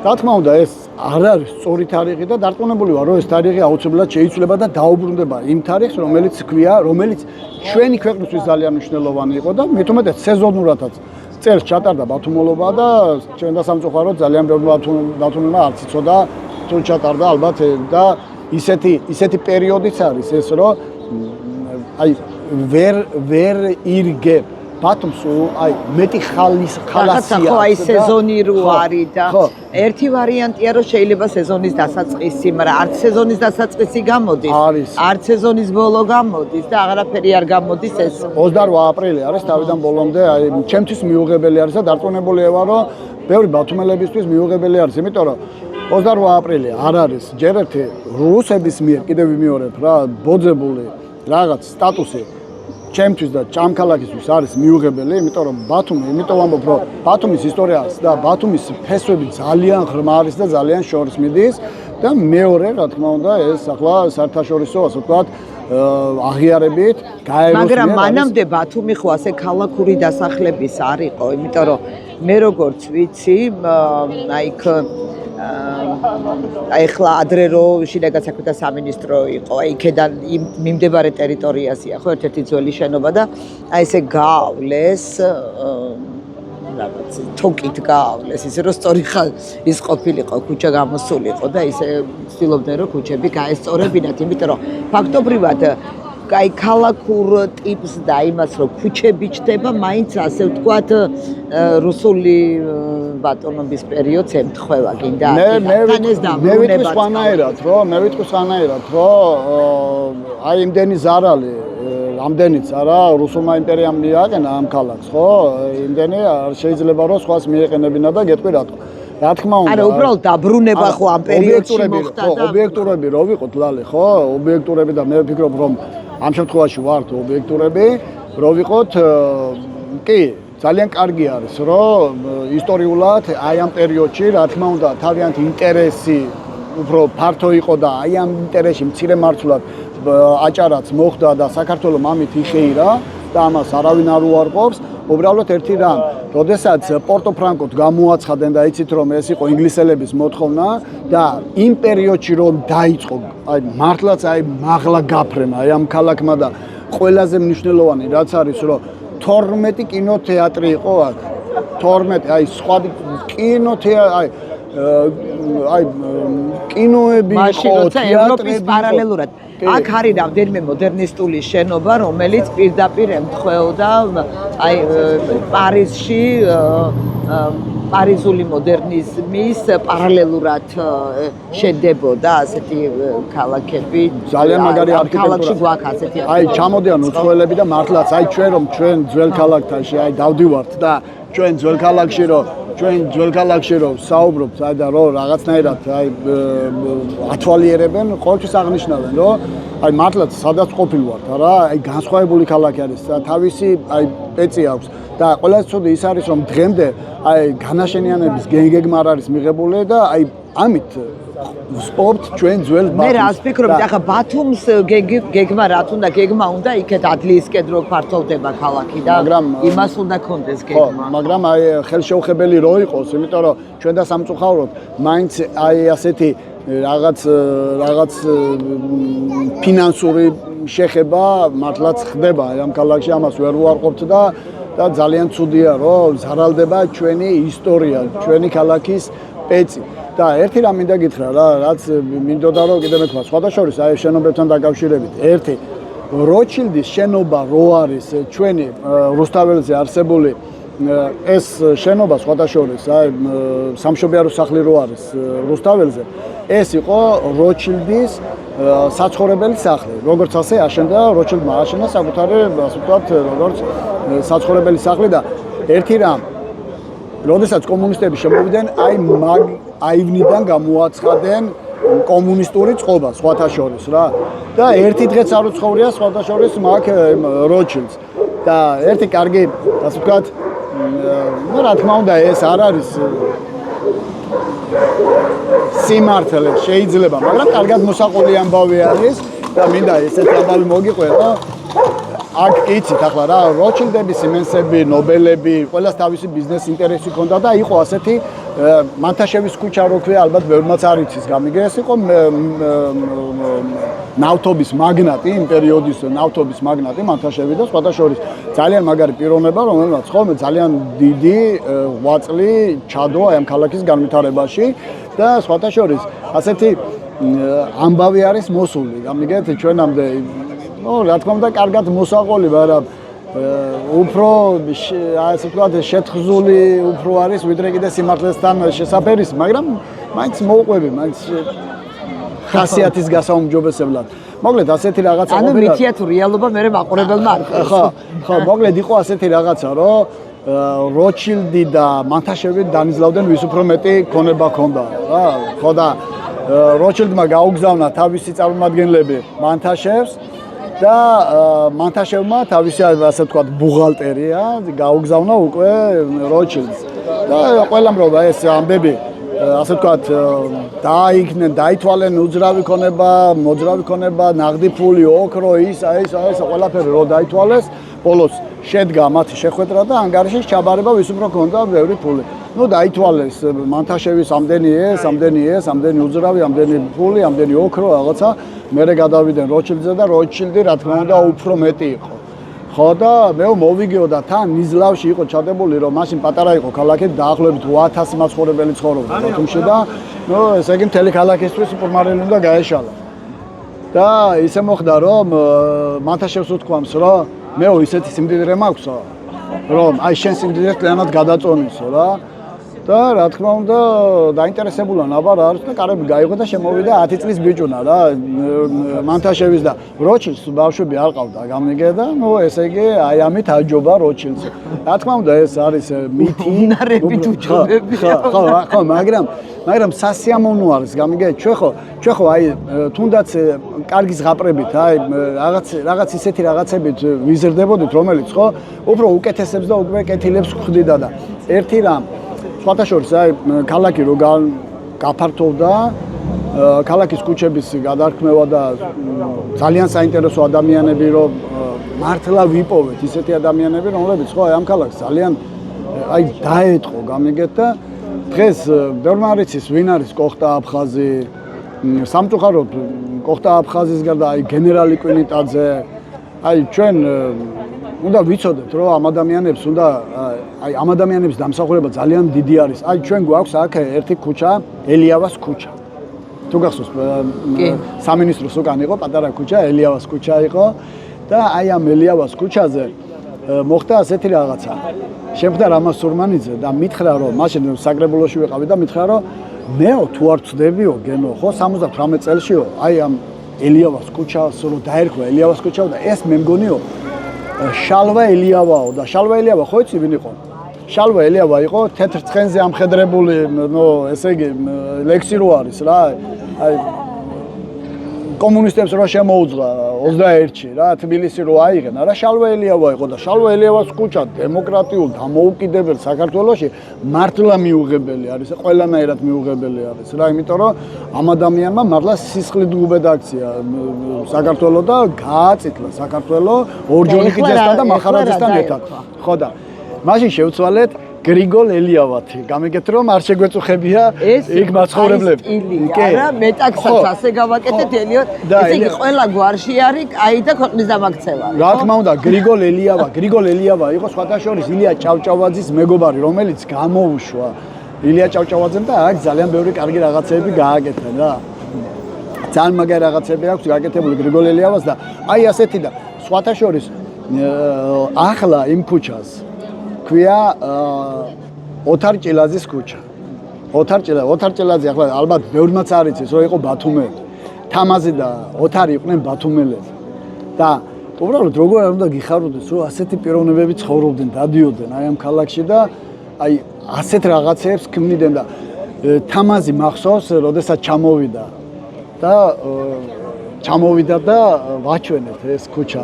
რა თქმა უნდა ეს არ არის სწორი თარიღი და დარწმუნებული ვარ რომ ეს თარიღი აუცილებლად შეიცვლება და დაუბრუნდება იმ თარიღს, რომელიც ქვია, რომელიც ჩვენი ქვეყნისთვის ძალიან მნიშვნელოვანი იყო და მით უმეტეს სეზონურადაც წელს ჩატარდა ბათუმოლობა და ჩვენ და სამწუხაროდ ძალიან ბევრი ბათუმელმა არც იცოდა თუ ჩატარდა ალბათ და ისეთი პერიოდიც არის ეს რომ აი ვერ ირგებ ბათუმს აი მეტი ხალასია ხო აი სეზონი რო არის და ერთი ვარიანტია რომ შეიძლება სეზონის დასაწყისი, მაგრამ არც სეზონის დასაწყისი გამოდის, არც სეზონის ბოლო გამოდის და აღარაფერი არ გამოდის ეს 28 აპრილი არის თავიდან ბოლომდე, აი ჩემთვის მიუღებელი არის და დარწმუნებული ვარ რომ ბევრი ბათუმელებისთვის მიუღებელი არის, იმიტომ რომ 28 აპრილი არ არის ჯერ ერთი რუსების მიერ კიდევ ვიმეორებ რა ბოძებული რაღაც სტატუსი ჩემთვის და ჭამქალაქისთვის არის მიუღებელი, იმიტომ რომ ბათუმი, იმიტომ ვამბობ, რომ ბათუმის ისტორიას და ბათუმის ფესვები ძალიან ღრმა არის და ძალიან შორს მიდის და მეორე, რა თქმა უნდა, ეს ახლა საერთაშორისო, ასე ვთქვათ, აღიარებით გაეროს მაგრამ მანამდე ბათუმი ხო ასე ქალაქური დასახლების არ იყო, იმიტომ რომ მე როგორც ვიცი, აი იქ ახლა ადრე რო შინაგან საქმეთა სამინისტრო იყო, აი იქედან მიმდებარე ტერიტორიაზეა ხო ერთ-ერთი ძველი შენობა და აი ესე გაავლეს რაღაც თოკით გაავლეს, ისე რომ სწორი ის ყოფილიყო, ქუჩა გამოსულიყო და ისე ვცდილობდნენ რომ ქუჩები გაესწორებინათ, იმიტომ რომ ფაქტობრივად აი ქალაქურ ტიპს და იმას რომ ქუჩები ჩდება, მაინც ასე ვთქვათ რუსული ბატონობის პერიოდს ემთხვევა კიდე. მე ვიტყვი სხვანაირად, რომ აი იმდენი ზარალი ამდენიც არა რუსულმა იმპერიამ მიაყენა ამ ქალაქს, ხო? იმდენი არ შეიძლება რომ სხვას მიეყენებინა და გეტყვი რატო. რა თქმა უნდა. არა, უბრალოდ დაბრუნება ხო ამ პერიოდში მოხდა და ობიექტურები რო ვიყოთ ლალე, ხო? ობიექტურები და მე ვფიქრობ რომ ამ შემთხვევაში ვართ ობიექტურები, რო ვიყოთ, კი, ძალიან კარგი არის, რომ ისტორიულად აი ამ პერიოდში, რა თქმა უნდა, თავიანთი ინტერესი უფრო ფართო იყო და აი ამ ინტერესში მცირე მარცვლად აჭარაც მოხდა და საქართველოს ამით იხეირა და ამას არავინ არ უარყოფს. უბრალოდ ერთი რამ, როდესაც პორტო-ფრანკოთ გამოაცხადნენ და იცით რომ ეს იყო ინგლისელების მოთხოვნა და იმ პერიოდში რომ დაიწყო, აი მართლაც აი მაღლა გაფრენა აი ამ ქალაქმა და ყველაზე მნიშვნელოვანი რაც არის რომ 12 კინოთეატრი იყო აქ. 12 აი სხვა კინოთეატრი აი კინოები მაშინ როცა ევროპის პარალელურად აქ არის რამდენიმე მოდერნისტული შენობა, რომელიც პირდაპირ ემთხვეოდა აი პარიზში პარიზული მოდერნიზმის პარალელურად შედებოდა ასეთი ქალაქები. ძალიან მაგარი არქიტექტურა. ქალაქში გვაქვს ასეთი. აი ჩამოდიან უცხოელები და მართლაც აი ჩვენ რომ ჩვენ ძველ ქალაქთაში აი დავდივართ და ჩვენ ძველ ქალაქში რომ საუბრობთ აი და რომ რაღაცნაირად აი ათვალიერებენ, ყოველთვის აღნიშნავენ რომ აი მართლაც სადაც ყოფილვართ რა, აი განსხვავებული ქალაქი არის და თავისი აი პეცი აქვს და ყველაზე ცუდი ის არის რომ დღემდე აი განაშენიანების გეგმა არ არის მიღებული და აი ამით ვსპორტ ჩვენ ძველ ბათუმს. მე რას ვფიქრობ, ახლა ბათუმს გეგმა რა თუნდა გეგმა უნდა იქეთ ადლიისკენ რო ფართოვდება ქალაქი და იმას უნდა კონდეს გეგმა. მაგრამ აი ხელშეუხებელი რო იყოს, იმიტომ რომ ჩვენ და სამწუხაროდ მაინც აი ასეთი რაღაც ფინანსური შეხება მართლაც ხდება აი ამ ქალაქში, ამას ვერ უარყოფთ და ძალიან ცუდია რომ ზარალდება ჩვენი ისტორია, ჩვენი ქალაქის პეცი. და ერთი რამ მინდა გითხრა რა, რაც მინდოდა რომ კიდე მეთქვა, სხვადასხვა აი შენობებთან დაკავშირებით. ერთი როჩილდის შენობა რო არის ჩვენი რუსთაველზე არსებული ეს შენობა სხვადასხვა აი სამშობიარო სახლი რო არის რუსთაველზე, ეს იყო როჩილდის საცხოვრებელი სახლი. როგორც ასე აშენდა როჩილდმა აშენა საკუთარი, ასე ვთქვათ, როგორც საცხოვრებელი სახლი და ერთი რამ როდესაც კომუნისტები შემოვიდნენ, აი აივნიდან გამოაცხადნენ კომუნისტური წყობა სხვათა შორის რა. და ერთი დღეც არ უცხოვრია სხვათა შორის მაგ როჩილდს. და ერთი კარგი, ასე ვთქვათ, ну, რა თქმა უნდა, ეს არ არის სიმართლე შეიძლება, მაგრამ კარგად მოსაყოლი ამბავი არის და მინდა ესეთი ამბავი მოგიყვება. აქ იცით ახლა რა, როჩილდების იმენსები, ნობელები, ყველას თავისი ბიზნეს ინტერესი ჰქონდა და იყო ასეთი მანთაშევის ქუჩა რო ქვია, ალბათ ბევრმაც არ იცის გამიგე, ეს იყო ნავთობის მაგნატი, იმ პერიოდის ნავთობის მაგნატი მანთაშევი და სხვათა შორის ძალიან მაგარი პიროვნება, რომელმაც ხოლმე ძალიან დიდი ღვაწლი ჩადო აი ამ ქალაქის განვითარებაში და სხვათა შორის ასეთი ამბავი არის მოსული. გამიგეთ ჩვენამდე ну, რა თქმა უნდა, კარგად მოსაყოლი, მაგრამ უფრო ასე ვთქვათ, შეთხზული უფრო არის, ვიდრე კიდე სიმართლესთან შესაფერისი, მაგრამ მაინც მოუყვები, მაინც ხასიათის გასაუმჯობესებლად. მოკლედ ასეთი რაღაცა ანუ მითია თუ რეალობა მე მაყურებელმა არ ხო, მოკლედ იყო ასეთი რაღაცა, რომ როჩილდი და მანთაშევი დანიზლავდნენ ვის უფრო მეტი ქონება ჰქონდა რა. ხო და როჩილდმა გაუგზავნა თავისი წარმომადგენლები მანთაშევს და მანთაშევმა თავისი ასე ვთქვათ ბუღალტერია გაუგზავნა უკვე როჩილდს. და ყველამ რო ეს ამბები ასე ვთქვათ დაიქნენ, დაითვალენ უძრავი ქონება, მოძრავი ქონება, ნაღდი ფული, ოქრო, ის ყველაფერი რო დაითვალეს, ბოლოს შედგა მათი შეხვედრა და ანგარიშის ჩაბარება ვის უფრო ქონდა ბევრი ფული. ნუ დაითვალეს მანთაშევის ამდენი უძრავი, ამდენი ფული, ამდენი ოქრო რაღაცა, მერე გადავიდნენ როჩილდზე და როჩილდი რა თქმა უნდა უფრო მეტი იყო. ხო და მე მოვიგეო და თან ნიზლავში იყო ჩადებული რომ მაშინ პატარა იყო ქალაქი დაახლოებით 8000 მაცხოვრებელი ცხოვრობდა ბათუმში და ნუ ესე იგი მთელი ქალაქისთვის სუპერმარკეტი უნდა გაეშალა. და ისე მოხდა რომ მანთაშევს უთქვამს რომ მეო ისეთი სიმდიდრე მაქვსო რომ აი შენ სიმდიდრეს ლიანად გადაწონისო რა. და რა თქმა უნდა დაინტერესებულა ნაბარ არის და კარები გაიღო და შემოვიდა 10 წლის ბიჭუნა რა მანთაშევის და როჩილდს ბავშვები არ ყავდა გამიგე და ნუ ესე იგი აი ამით აჯობა როჩილდს. რა თქმა უნდა ეს არის მითი უნარებით უჯობები. ხო მაგრამ სასიამოვნო არის გამიგე ჩვენ ხო აი თუნდაც კარგი ზღაპრებით აი რაღაც ისეთი რაღაცებით ვიზრდებოდით რომელიც ხო უფრო უკეთესებს და უკვე კეთილებს ხვდიდა და ერთი რამ სხვათა შორის აი ქალაქი რო გაფართოვდა ქალაქის ქუჩების გადარქმევა და ძალიან საინტერესო ადამიანები რო მართლა ვიპოვეთ ისეთი ადამიანები რომლებიც ხო აი ამ ქალაქს ძალიან აი დაეტყო გამიგეთ და დღეს ბევრმა არ იცის ვინ არის კოხტა აფხაზი სამწუხაროდ კოხტა აფხაზის გარდა აი გენერალი კვინიტაძე აი ჩვენ უნდა ვიცოდეთ რომ ამ ადამიანებს უნდა აი ამ ადამიანების დამსახურება ძალიან დიდი არის. აი ჩვენ გვაქვს აქ ერთი ქუჩა, ელიავას ქუჩა. თუ გახსოვს სამინისტროს უკან იყო პატარა ქუჩა, ელიავას ქუჩა იყო და აი ამ ელიავას ქუჩაზე მოხდა ასეთი რაღაცა. შემხდა რამაზ სურმანიძე და მითხრა რომ მაშინ საკრებულოში ვიყავი და მითხრა რომ მეო თუ არ ვწდებიო გენო ხო 78 წელშიო აი ამ ელიავას ქუჩას რო დაერქვა ელიავას ქუჩა და ეს მე მგონიო შალვა ელიავაო და შალვა ელიავა ხო იცი ვინ იყო? შალვა ელიავა იყო თეთრ ცხენზე ამხედრებული, ნუ ესე იგი ლექსი რო არის რა. აი კომუნისტებს რო შემოუძღა 21-ში რა თბილისი რო აიღენა რა შალვა ელიავა იყო და შალვა ელიავას ქუჩა დემოკრატიულ დამოუკიდებელ საქართველოში მართლა მიუღებელი არის, ყველანაირად მიუღებელი არის რა, იმიტომ რომ ამ ადამიანმა მართლა სისხლით გუბედაქცია საქართველოს და გააწითლა საქართველოს ორჯონიკიძესთან და მახარაძესთან ერთად. ხო და მაშინ შევცვალეთ გრიგოლ ელიავათი. გამიგეთ რომ არ შეგვეწუხებია იქ მაცხოვრებლები. კი, არა, მეტაქსაც ასე გავაკეთეთ ელიოთ. ესე იგი ყველა გვარში არის კაი და ქვეყნის დამაქცევა. რა თქმა უნდა, გრიგოლ ელიავა იყო სხვათა შორის ილია ჭავჭავაძის მეგობარი, რომელიც გამოუშვა ილია ჭავჭავაძემ და აქ ძალიან ბევრი კარგი რაღაცები გააკეთა რა. ძალიან მაგარი რაღაცები აქვს გააკეთებული გრიგოლ ელიავას და აი ასეთი და სხვათა შორის ახლა იმ ქუჩას ქვია ოთარ ჭილაძის ქუჩა. ოთარ ჭილაძე ახლა ალბათ ბევრმაც არ იცის რომ იყო ბათუმელი. თამაზი და ოთარი იყვნენ ბათუმელები. და უბრალოდ როგორ არ უნდა გიხაროდეს რომ ასეთი პიროვნებები ცხოვრობდნენ, დადიოდნენ აი ამ ქალაქში და აი ასეთ რაღაცებს ქმნიდნენ და თამაზი მახსოვს, როდესაც ჩამოვიდა და ვაჩვენეთ ეს ქუჩა,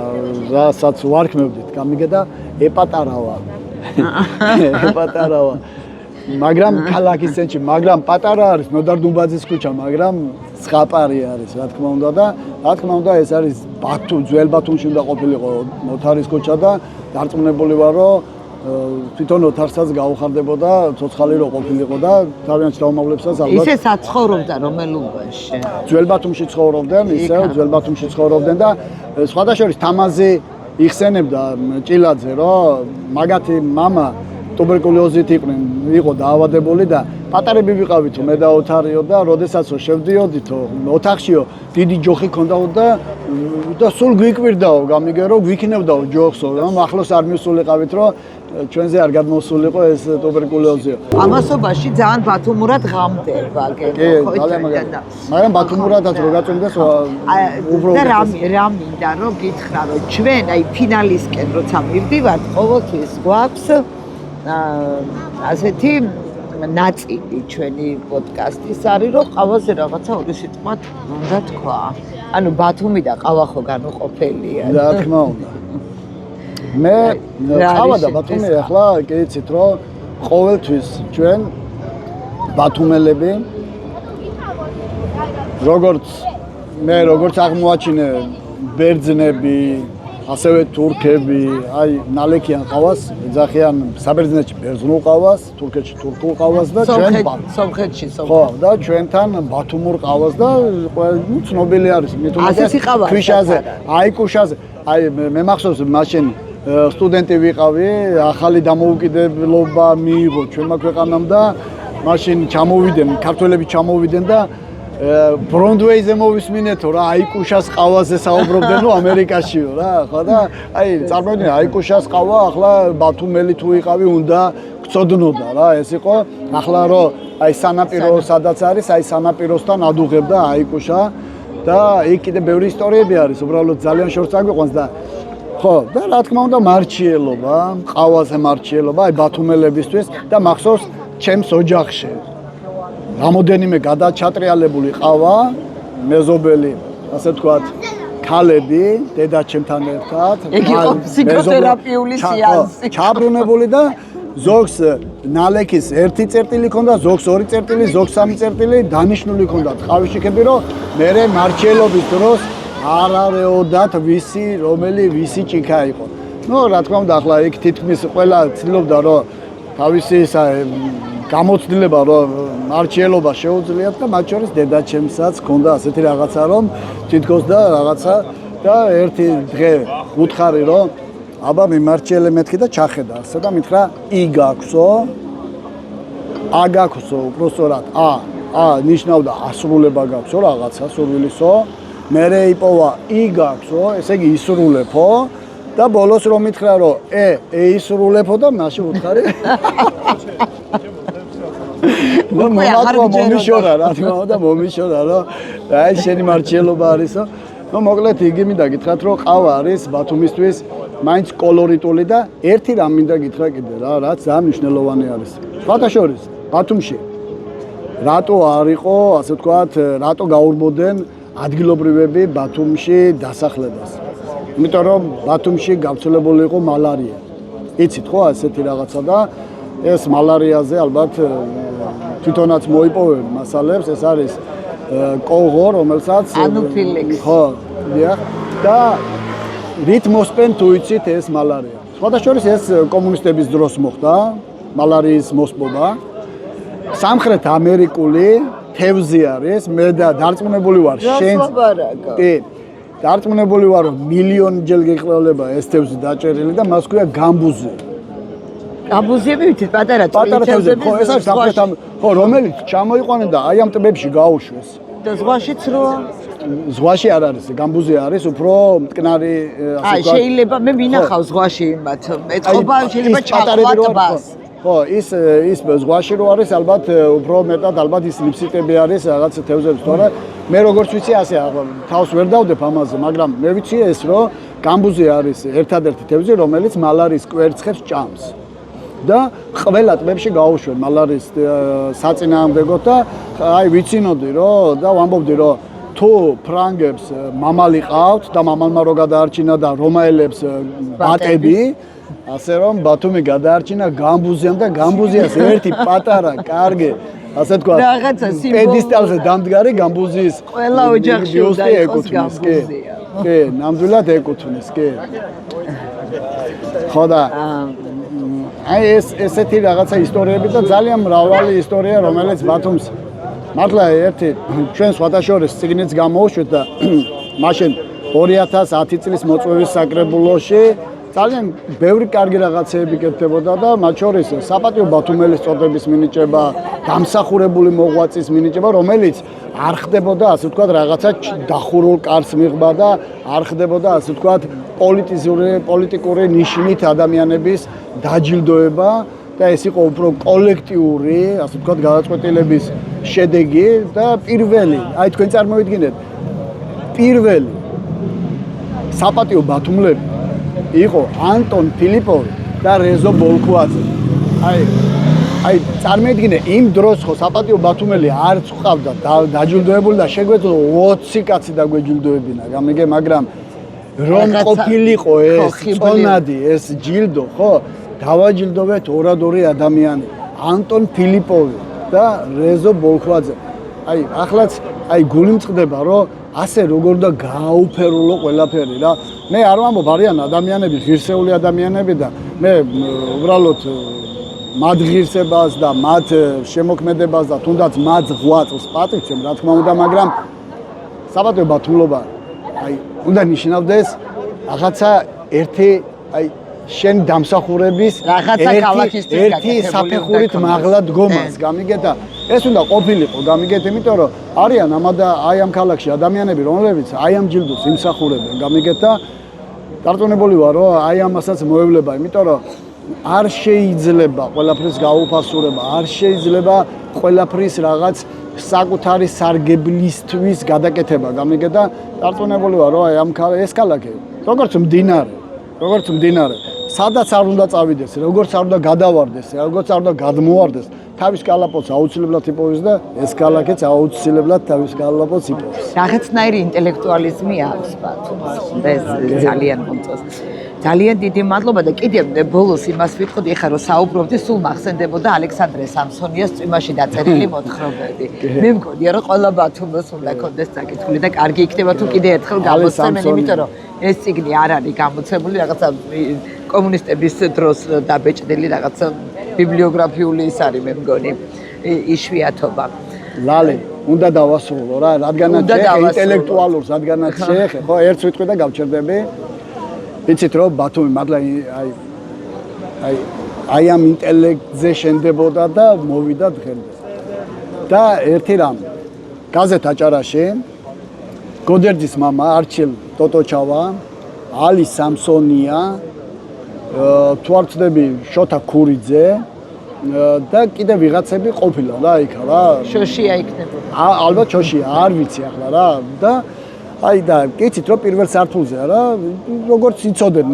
რასაც ვარქმევდით, გამიგე და ეპატარავა. მაგრამ ქალაქის ცენტრში, მაგრამ პატარა არის ნოდარ დუმბაძის ქუჩა, მაგრამ ზღაპარი არის, რა თქმა უნდა და რა თქმა უნდა ეს არის ძველ ბათუმში უნდა ყოფილიყო ოთარის ქუჩა და დარწმუნებული ვარ რომ თვითონ ოთარსაც გაუხარდებოდა ცოცხალი რო ყოფილიყო და თავიანთ დაუმავლებსაც ალბათ ისე საცხოვრობდა რომელობაში ძველ ბათუმში ცხოვრობდნენ და სხვათა შორის თამაზი იხსენებდა ჭილაძე რომ მაგათი მამა ტუბერკულოზით იყო დაავადებული და პატარები ვიყავით მე და ოთარიო და როდესაც შევდიოდითო ოთახშიო დიდი ჯოხი ქონდაო და სულ გვიკვირდაო გამიგე რომ გვიქნევდაო ჯოხსო რომ ახლოს არ მისულიყავით რომ ჩვენზე არ გადმოსულიყო ეს ტუბერკულოზი. ამასობაში ძალიან ბათუმურად ღამდება გენო ხო იცი. მაგრამ ბათუმურადაც რო გაწონდეს უფრო რა მინდა რომ გითხრა რომ ჩვენ აი ფინალისკენ როცა მივდივართ ყოველთვის გვაქვს ასეთი ნაწილი ჩვენი პოდკასტის არის, რომ ყავაზე რაღაცა ორი სიტყვად უნდა თქვა. ანუ ბათუმი და ყავა ხო განუყოფელია. რა თქმა უნდა. მე ყავა და ბათუმი ახლა კი იცით რომ ყოველთვის ჩვენ ბათუმელები როგორც აღმოაჩინე ბერძნები, ასევე თურქები, აი ნალექიან ყავას, ეძახიან საბერძნეთში ბერძნულ ყავას, თურქეთში თურქულ ყავას და ჩვენ სომხეთში ხო, და ჩვენთან ბათუმურ ყავას და ცნობილი არის ასეთი ყავა ქვიშაზე, აი კუშაზე. აი მე მახსოვს მაშინ სტუდენტი ვიყავი, ახალი დამოუკიდებლობა მიიღო ჩვენმა ქვეყანამ და მაშინ ჩამოვიდნენ, ქართველები ჩამოვიდნენ და ბრონდვეიზე მოვისმინეთო რა, აიკუშას ყავაზე საუბრობდნენო ამერიკაშიო რა, ხო და აი წარმოიდგინე აიკუშას ყავა ახლა ბათუმელი თუ იყავი უნდა გწოდნოდა რა, ეს იყო ახლა რომ აი სანაპირო სადაც არის, აი სანაპიროსთან ადუღებდა აიკუშა და იქ კიდე ბევრი ისტორიები არის, უბრალოდ ძალიან შორს წაგვიყვანს და ხო და რა თქმა უნდა მარჩიელობა, ყავაზე მარჩიელობა აი ბათუმელებისთვის და მახსოვს ჩემს ოჯახში რამოდენიმე გადაჩატრიალებული ყავა, მეზობელი, ასე ვთქვათ, ქალები, დედაჩემთან ერთად, იგი იყო ფსიქოთერაპიული სეანსი. ჩაბრუნებული და ზოგს ნალექის 1 წერტილი ქონდა, ზოგს 2 წერტილი, ზოგს 3 წერტილი დანიშნული ქონდა. ყავის შეკები რომ მე მარჩიელობის დროს არ არეოდათ ვისი ჭიქა იყო. ნუ რა თქმა უნდა ახლა იქ თითქმის ყველა ცდილობდა რომ თავისი გამოცდილება რომ მარჩიელობა შეუძლიათ და მათ შორის დედაჩემსაც ჰქონდა ასეთი რაღაცა რომ თითქოს და რაღაცა და ერთი დღე უთხარი რომ აბა მიმარჩიელე მეთქი და ჩახედა ასე და მითხრა ი გაქვსო ა გაქვსო უბრალოდ ა ნიშნავდა ასრულება გაქვსო რაღაცა სურვილისო მერე იპოვა ი გაქვსო ესე იგი ისრულებო და ბოლოს რომ მითხრა რომ ისრულებო და მაშინ უთხარი მომიშორა რა თქმა უნდა მომიშორა რომ აი შენი მარჩიელობა არისო ნუ მოკლედ იგი მინდა გითხრათ რომ ყავა არის ბათუმისთვის მაინც კოლორიტული და ერთი რამ მინდა გითხრა კიდე რა რაც ძალიან მნიშვნელოვანი არის სხვათა შორის ბათუმში რატო არ იყო ასე ვთქვათ რატო გაურბოდნენ ადგილობრივები ბათუმში დასახლებას იმიტომ რომ ბათუმში გავრცელებული იყო მალარია იცით ხო ასეთი რაღაცა და ეს მალარიაზე ალბათ თვითონაც მოიპოვებენ მასალებს ეს არის კოღო რომელსაც ანოფილექსი ხო დიახ და რით მოსპენ თუ იცით ეს მალარია სხვათა შორის ეს კომუნისტების დროს მოხდა მალარიის მოსპობა სამხრეთ ამერიკული თევზი არის მე და დარწმუნებული ვარ შენ კი დარწმუნებული ვარ რომ მილიონჯერ გიყოლება ეს თევზი დაჭერილი და მას ქვია გამბუზი გამბუზიები ვიცით პატარა თევზები ხო ეს არის სამხრეთ ხო რომელიც ჩამოიყვანენ და აი ამ ტბებში გაუშვეს და ზღვაშიც რო ზღვაში არ არის გამბუზი არის უფრო მტკნარი აი შეიძლება მე ვინახავ ზღვაში იმათ ეთყობა შეიძლება ჩაყვა ტბას ხო ის ზღვაში რო არის ალბათ უფრო მეტად ალბათ ის ლიფსიტები არის რაღაც თევზები თორე მე როგორც ვიცი ასე თავს ვერ დავდებ ამაზე მაგრამ მე ვიცი ეს რომ გამბუზი არის ერთადერთი თევზი რომელიც მალარიის კვერცხებს ჭამს და ყველა ტბებში გაუშვენ მალარიის საწინააღმდეგოდ და აი ვიცინოდი რომ და ვამბობდი რომ თუ ფრანგებს მამალი ყავთ და მამალმა რო გადაარჩინა და რომაელებს ბატები ასე რომ ბათუმი გადაარჩინა გამბუზიამ და გამბუზიას ერთი პატარა კარგი ასე თქვა რაღაცა სიმბოლო პედესტალზე დამდგარი გამბუზიის ყველა ოჯახში უნდა იყოს გამბუზია კი ნამდვილად ეკუთვნის კი ხო და აი ესეთი რაღაცა ისტორიები და ძალიან მრავალი ისტორია რომელიც ბათუმს მართლა ერთი ჩვენ სხვათა შორის წიგნიც გამოუშვეთ და მაშინ 2010 წლის მოწვევის საკრებულოში ძალიან ბევრი კარგი რაღაცეები კეთდებოდა და მათ შორის საპატიო ბათუმელის წოდების მინიჭება, დამსახურებული მოღვაწის მინიჭება, რომელიც არ ხდებოდა ასე ვთქვათ რაღაცა დახურულ კარს მიღება და არ ხდებოდა ასე ვთქვათ პოლიტიკური ნიშნით ადამიანების დაჯილდოება და ეს იყო უფრო კოლექტიური, ასე ვთქვათ გადაწყვეტილების შედეგი და პირველი, აი თქვენ წარმოვიდგინეთ, პირველი საპატიო ბათუმლები იყო ანტონ ფილიპოვი და რეზო ბოლქვაძე. აი წარმოიდგინე იმ დროს ხო საპატიო ბათუმელი არც ყავდა დაჯილდოებული და შეგვეძლო 20 კაცი დაგვეჯილდოებინა გამიგე მაგრამ რომ ყოფილიყო ეს წონადი ეს ჯილდო ხო დავაჯილდოვეთ ორად-ორი ადამიანი ანტონ ფილიპოვი და რეზო ბოლქვაძე აი ახლაც აი გული მწყდება რომ ასე როგორ და გააუფერულო ყველაფერი რა მე არ ვამბობ არიან ადამიანები ღირსეული ადამიანები და მე უბრალოდ მათ ღირსებას და მათ შემოქმედებას და თუნდაც მათ ღვაწლს პატრიცემ რა თქმა უნდა მაგრამ საპატიო ბათუმლობა აი უნდა ნიშნავდეს რაღაცა ერთი აი შენ დამსახურების ერთი საფეხურით მაღლა დგომას გამიგეთ და ეს უნდა ყოფილიყო გამიგეთ იმიტომ რომ არიან აი ამ ქალაქში ადამიანები რომლებიც აი ამ ჯილდოს იმსახურებენ გამიგეთ და დარწმუნებული ვარ რომ აი ამასაც მოევლება იმიტომ რომ არ შეიძლება ყველაფრის გაუფასურება არ შეიძლება ყველაფრის რაღაც საკუთარი სარგებლისთვის გადაკეთება გამიგეთ და დარწმუნებული ვარ რომ აი ამ ეს ქალაქი როგორც მდინარე სადაც არ უნდა წავიდეს როგორც არ უნდა გადავარდეს როგორც არ უნდა გადმოვარდეს თავის კალაპოტს აუცილებლად იპოვის და ეს ქალაქიც აუცილებლად თავის კალაპოტს იპოვის რაღაცნაირი ინტელექტუალიზმი აქვს ბათუმს ეს ძალიან მომწონს ძალიან დიდი მადლობა და კიდევ ბოლოს იმას ვიტყოდი ხა რომ საუბრობდი სულ მახსენდებოდა ალექსანდრე სამსონიას წვიმაში დაწერილი მოთხრობები მე მგონია რომ ყველა ბათუმს უნდა კონდეს საკითხული და კარგი იქნება თუ კიდე ერთხელ გამოსცემენ იმიტომ რომ ეს წიგნი არ არის გამოცემული რაღაცა კომუნისტების დროს დაბეჭდილი რაღაცა ბიბლიოგრაფიული ის არის მე მგონი იშვიათობა ლალე უნდა დავასრულო რა რადგანაც ინტელექტუალურს რადგანაც შეხე ხო ერთ ვიტყვი და გავჩერდები იცით რომ ბათუმი მართლა აი ამ ინტელექტზე შენდებოდა და მოვიდა დღემდე და ერთი რამ გაზეთ აჭარაში გოდერძის მამა არჩილ ტოტოჩავა ალი სამსონია თუ არ ვცდები შოთა ქურიძე და კიდე ვიღაცები ყოფილან რა იქა რა შოშია იქნებოდა ალბათ შოშია არ ვიცი ახლა რა და აი და კიცით რომ პირველ სართულზეა რა როგორც იცოდნენ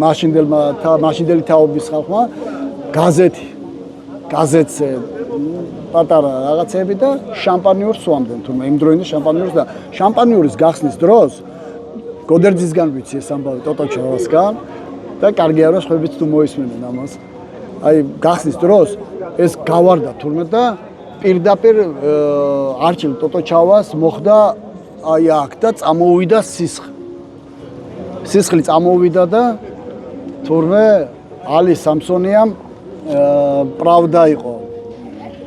მაშინდელი თაობის ხალხმა გაზეთზე პატარა რაღაცები და შამპანიურს სვამდნენ თუმცა იმ დროინდ შამპანიურს და შამპანიურის გახსნის დროს გოდერძისგან ვიცი ეს ამბავი ტოტოჩავასგან და კარგია რომ სხვაებიც თუ მოისმენენ ამას აი გახსნის დროს ეს გავარდა თურმე და პირდაპირ არჩილ ტოტოჩავას მოხდა აი აქ და წამოვიდა სისხლი წამოვიდა და თურმე ალი სამსონიამ პრავდა იყო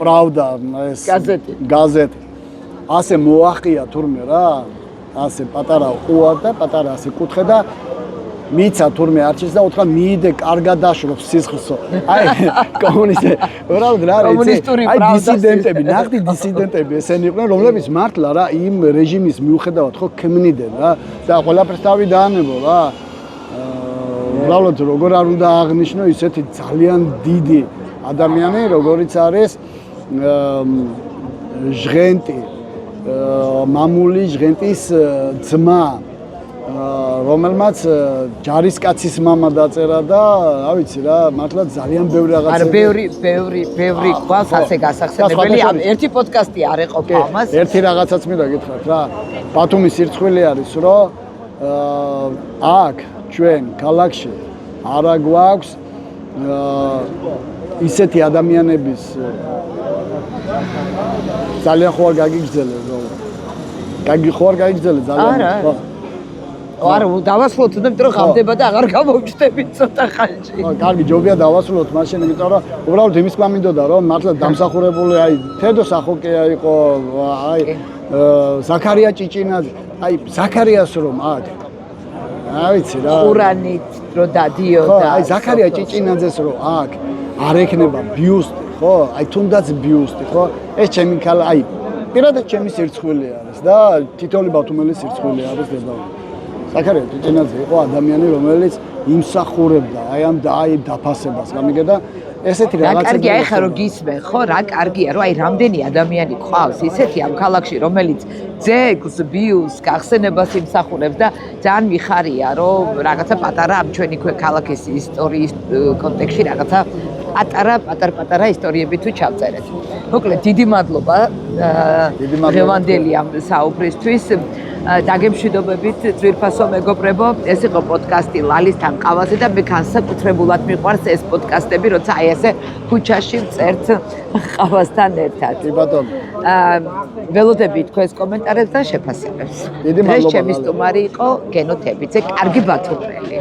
პრავდა ეს გაზეთი ასე მოახია თურმე რა ასე პატარა ყუა და პატარა ასე კუთხე და მიცა თურმე არჩილს და უთხრა მიიდე კარგად დაშრობს სისხლსო აი კომუნისტი უბრალოდ რა აი დისიდენტები ნახდი დისიდენტები ესენი იყვნენ რომლებიც მართლა რა იმ რეჟიმის მიუხედავად ხო ქმნიდნენ რა და ყველაფერს თავი დაანებო რა უბრალოდ როგორ არ უნდა აღნიშნო ისეთი ძალიან დიდი ადამიანი როგორიც არის ჟღენტი მამული ჟღენტის ძმა რომელმაც ჯარისკაცის მამა დაწერა და რა ვიცი რა მართლა ძალიან ბევრი რაღაცა არა ბევრი გვაქვს ასე გასახსენებელი ერთი პოდკასტი არ ეყოფა ამას ერთი რაღაცაც მინდა გითხრათ რა ბათუმის სირცხვილი არის რომ აქ ჩვენ ქალაქში არა გვაქვს ისეთი ადამიანების ძალიან ხო არ გაგიგრძელე ძალიან ხო არა დავასრულოთ იმიტომ რომ ხამდება და აღარ გამოვჩნდებით ცოტა ხანში კარგი ჯობია დავასრულოთ მაშინ იმიტომ რომ უბრალოდ იმის გვამინდოდა რომ მართლა დამსახურებული აი თედო სახოკეა იყო აი ზაქარია ჭიჭინაძე აი ზაქარიას რომ აქ რა ვიცი რა ყურანით რო დადიოდა აი ზაქარია ჭიჭინაძეს რომ აქ არ ექნება ბიუსტი ხო აი თუნდაც ბიუსტი ხო ეს ჩემი აი პირადად ჩემი სირცხვილი არის და თითოეული ბათუმელის სირცხვილი არის დედავი ზაქარია ჭიჭინაძე იყო ადამიანი რომელიც იმსახურებდა აი დაფასებას გამიგე და ესეთი რაღაცა რა კარგია ეხა რომ გისმენ ხო რა კარგია რომ აი რამდენი ადამიანი ყავს ისეთი ამ ქალაქში რომელიც ძეგლს ბიუსტს გახსენებას იმსახურებს და ძალიან მიხარია რომ რაღაცა პატარა ამ ჩვენი ქალაქის ისტორიის კონტექსტში რაღაცა პატარ-პატარა ისტორიები თუ ჩავწერეთ. მოკლედ, დიდი მადლობა დღევანდელი ამ საუბრისთვის. დაგემშვიდობებით ძვირფასო მეგობრებო, ეს იყო პოდკასტი ლალისთან ყავაზე და მე განსაკუთრებულად მიყვარს ეს პოდკასტები, როცა აი ესე ქუჩაში წერთ ყავასთან ერთად. კი ბატონო. ველოდები თქვენს კომენტარებს და შეფასებებს. დიდი მადლობა. ჩემი სტუმარი იყო გენო თებიძე, კარგი ბათუმელი.